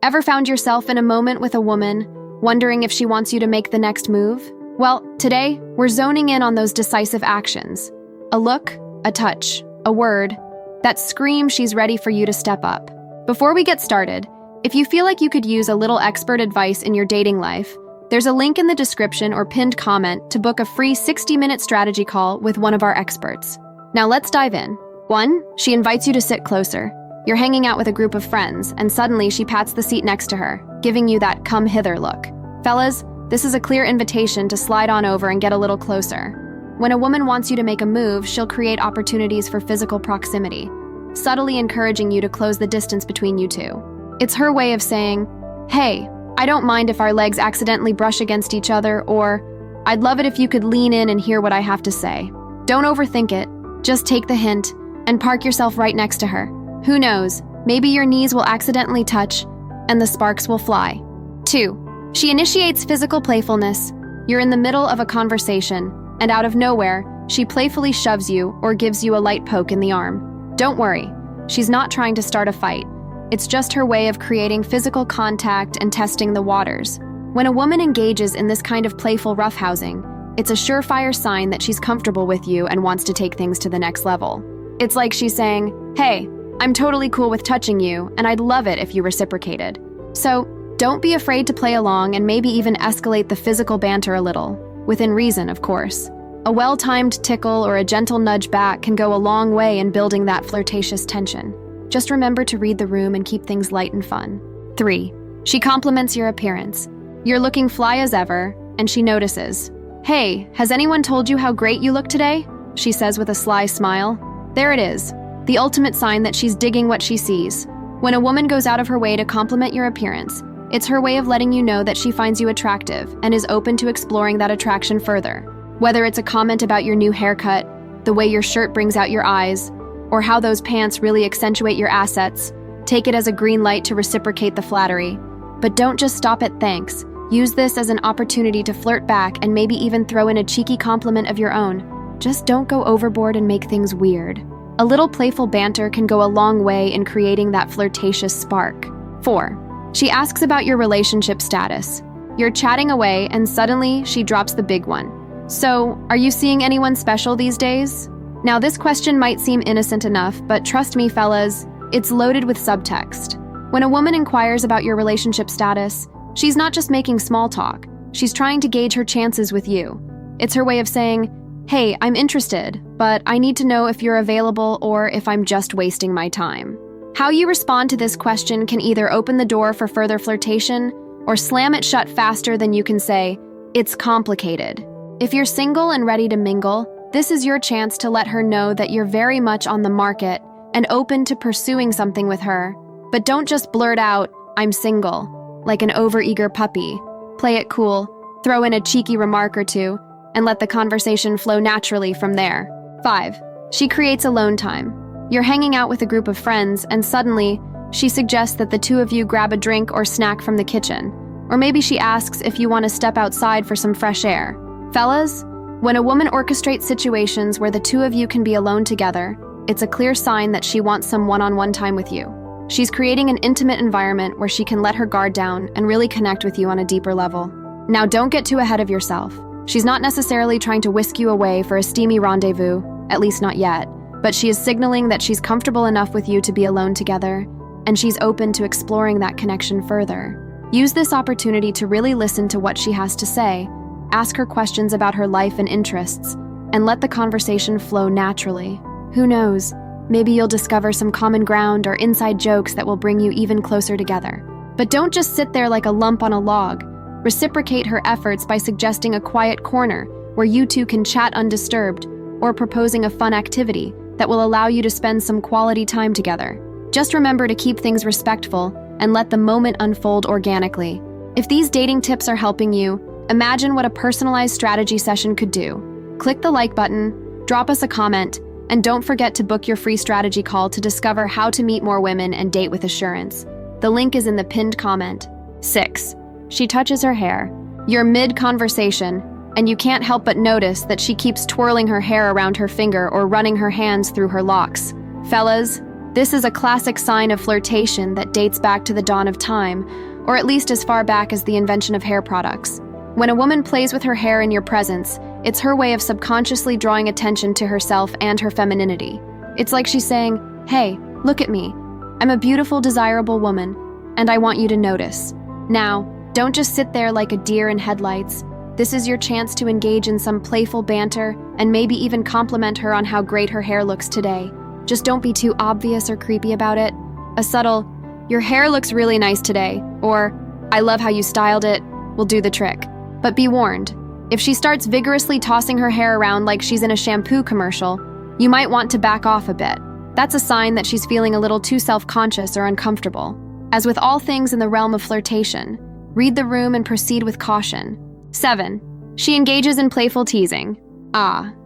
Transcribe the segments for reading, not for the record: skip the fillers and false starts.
Ever found yourself in a moment with a woman, wondering if she wants you to make the next move? Well, today, we're zoning in on those decisive actions. A look, a touch, a word, that scream she's ready for you to step up. Before we get started, if you feel like you could use a little expert advice in your dating life, there's a link in the description or pinned comment to book a free 60-minute strategy call with one of our experts. Now let's dive in. 1. She invites you to sit closer. You're hanging out with a group of friends, and suddenly she pats the seat next to her, giving you that come hither look. Fellas, this is a clear invitation to slide on over and get a little closer. When a woman wants you to make a move, she'll create opportunities for physical proximity, subtly encouraging you to close the distance between you two. It's her way of saying, hey, I don't mind if our legs accidentally brush against each other, or I'd love it if you could lean in and hear what I have to say. Don't overthink it, just take the hint and park yourself right next to her. Who knows, maybe your knees will accidentally touch and the sparks will fly. 2. She initiates physical playfulness. You're in the middle of a conversation, and out of nowhere, she playfully shoves you or gives you a light poke in the arm. Don't worry, she's not trying to start a fight. It's just her way of creating physical contact and testing the waters. When a woman engages in this kind of playful roughhousing, it's a surefire sign that she's comfortable with you and wants to take things to the next level. It's like she's saying, hey, I'm totally cool with touching you, and I'd love it if you reciprocated. So, don't be afraid to play along and maybe even escalate the physical banter a little, within reason, of course. A well-timed tickle or a gentle nudge back can go a long way in building that flirtatious tension. Just remember to read the room and keep things light and fun. 3. She compliments your appearance. You're looking fly as ever, and she notices. Hey, has anyone told you how great you look today? She says with a sly smile. There it is, the ultimate sign that she's digging what she sees. When a woman goes out of her way to compliment your appearance, it's her way of letting you know that she finds you attractive and is open to exploring that attraction further. Whether it's a comment about your new haircut, the way your shirt brings out your eyes, or how those pants really accentuate your assets, take it as a green light to reciprocate the flattery. But don't just stop at thanks. Use this as an opportunity to flirt back and maybe even throw in a cheeky compliment of your own. Just don't go overboard and make things weird. A little playful banter can go a long way in creating that flirtatious spark. 4. She asks about your relationship status. You're chatting away and suddenly she drops the big one. So, are you seeing anyone special these days? Now, this question might seem innocent enough, but trust me, fellas, it's loaded with subtext. When a woman inquires about your relationship status, she's not just making small talk. She's trying to gauge her chances with you. It's her way of saying, hey, I'm interested, but I need to know if you're available or if I'm just wasting my time. How you respond to this question can either open the door for further flirtation or slam it shut faster than you can say, it's complicated. If you're single and ready to mingle, this is your chance to let her know that you're very much on the market and open to pursuing something with her. But don't just blurt out, I'm single, like an overeager puppy. Play it cool, throw in a cheeky remark or two, and let the conversation flow naturally from there. 5. She creates alone time. You're hanging out with a group of friends, and suddenly, she suggests that the two of you grab a drink or snack from the kitchen. Or maybe she asks if you want to step outside for some fresh air. Fellas, when a woman orchestrates situations where the two of you can be alone together, it's a clear sign that she wants some one-on-one time with you. She's creating an intimate environment where she can let her guard down and really connect with you on a deeper level. Now, don't get too ahead of yourself. She's not necessarily trying to whisk you away for a steamy rendezvous, at least not yet, but she is signaling that she's comfortable enough with you to be alone together, and she's open to exploring that connection further. Use this opportunity to really listen to what she has to say, ask her questions about her life and interests, and let the conversation flow naturally. Who knows, maybe you'll discover some common ground or inside jokes that will bring you even closer together. But don't just sit there like a lump on a log. Reciprocate her efforts by suggesting a quiet corner where you two can chat undisturbed, or proposing a fun activity that will allow you to spend some quality time together. Just remember to keep things respectful and let the moment unfold organically. If these dating tips are helping you, imagine what a personalized strategy session could do. Click the like button, drop us a comment, and don't forget to book your free strategy call to discover how to meet more women and date with assurance. The link is in the pinned comment. 6. She touches her hair. You're mid-conversation, and you can't help but notice that she keeps twirling her hair around her finger or running her hands through her locks. Fellas, This is a classic sign of flirtation that dates back to the dawn of time, or at least as far back as the invention of hair products. When a woman plays with her hair in your presence, it's her way of subconsciously drawing attention to herself and her femininity. It's like she's saying, "Hey, look at me. I'm a beautiful, desirable woman, and I want you to notice." Now, don't just sit there like a deer in headlights. This is your chance to engage in some playful banter and maybe even compliment her on how great her hair looks today. Just don't be too obvious or creepy about it. A subtle, "Your hair looks really nice today," or "I love how you styled it," will do the trick. But be warned, if she starts vigorously tossing her hair around like she's in a shampoo commercial, you might want to back off a bit. That's a sign that she's feeling a little too self-conscious or uncomfortable. As with all things in the realm of flirtation, read the room and proceed with caution. 7. She engages in playful teasing.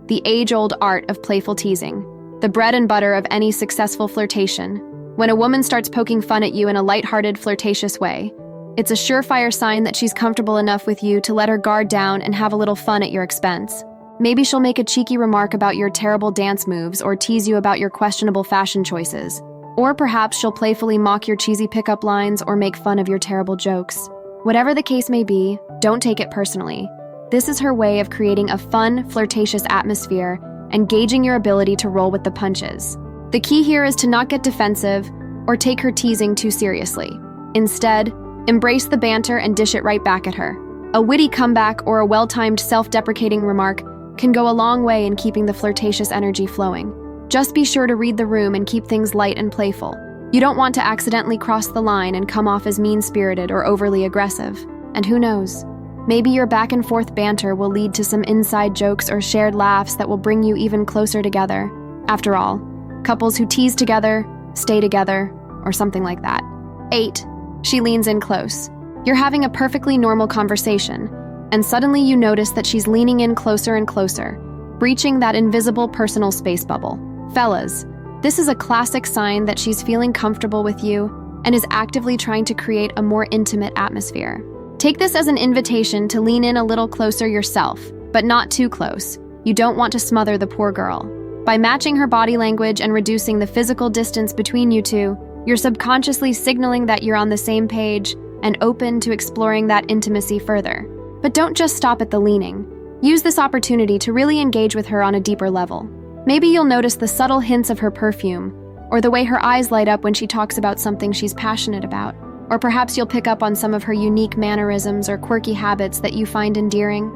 The age-old art of playful teasing. The bread and butter of any successful flirtation. When a woman starts poking fun at you in a lighthearted, flirtatious way, it's a surefire sign that she's comfortable enough with you to let her guard down and have a little fun at your expense. Maybe she'll make a cheeky remark about your terrible dance moves or tease you about your questionable fashion choices. Or perhaps she'll playfully mock your cheesy pickup lines or make fun of your terrible jokes. Whatever the case may be, don't take it personally. This is her way of creating a fun, flirtatious atmosphere and gauging your ability to roll with the punches. The key here is to not get defensive or take her teasing too seriously. Instead, embrace the banter and dish it right back at her. A witty comeback or a well-timed self-deprecating remark can go a long way in keeping the flirtatious energy flowing. Just be sure to read the room and keep things light and playful. You don't want to accidentally cross the line and come off as mean-spirited or overly aggressive. And who knows, maybe your back-and-forth banter will lead to some inside jokes or shared laughs that will bring you even closer together. After all, couples who tease together, stay together, or something like that. 8. She leans in close. You're having a perfectly normal conversation, and suddenly you notice that she's leaning in closer and closer, breaching that invisible personal space bubble. Fellas, this is a classic sign that she's feeling comfortable with you and is actively trying to create a more intimate atmosphere. Take this as an invitation to lean in a little closer yourself, but not too close. You don't want to smother the poor girl. By matching her body language and reducing the physical distance between you two, you're subconsciously signaling that you're on the same page and open to exploring that intimacy further. But don't just stop at the leaning. Use this opportunity to really engage with her on a deeper level. Maybe you'll notice the subtle hints of her perfume, or the way her eyes light up when she talks about something she's passionate about. Or perhaps you'll pick up on some of her unique mannerisms or quirky habits that you find endearing.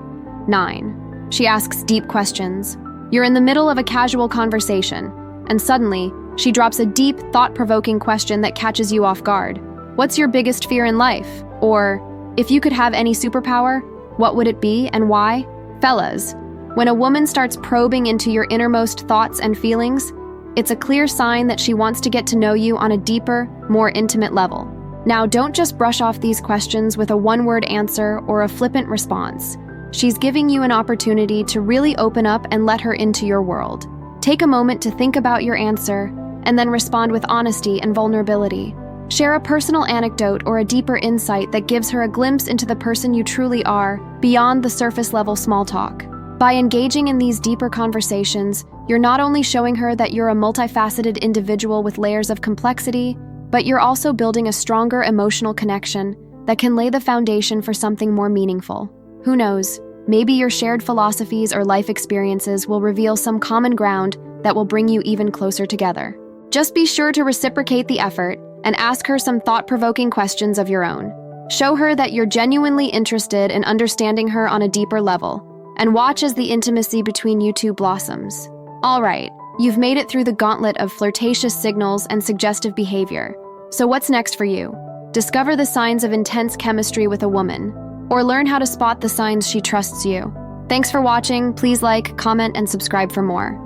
9. She asks deep questions. You're in the middle of a casual conversation, and suddenly, she drops a deep, thought-provoking question that catches you off guard. What's your biggest fear in life? Or, if you could have any superpower, what would it be and why? Fellas, when a woman starts probing into your innermost thoughts and feelings, it's a clear sign that she wants to get to know you on a deeper, more intimate level. Now, don't just brush off these questions with a one-word answer or a flippant response. She's giving you an opportunity to really open up and let her into your world. Take a moment to think about your answer, and then respond with honesty and vulnerability. Share a personal anecdote or a deeper insight that gives her a glimpse into the person you truly are, beyond the surface-level small talk. By engaging in these deeper conversations, you're not only showing her that you're a multifaceted individual with layers of complexity, but you're also building a stronger emotional connection that can lay the foundation for something more meaningful. Who knows, maybe your shared philosophies or life experiences will reveal some common ground that will bring you even closer together. Just be sure to reciprocate the effort and ask her some thought-provoking questions of your own. Show her that you're genuinely interested in understanding her on a deeper level, and watch as the intimacy between you two blossoms. All right, you've made it through the gauntlet of flirtatious signals and suggestive behavior. So what's next for you? Discover the signs of intense chemistry with a woman, or learn how to spot the signs she trusts you. Thanks for watching. Please like, comment, and subscribe for more.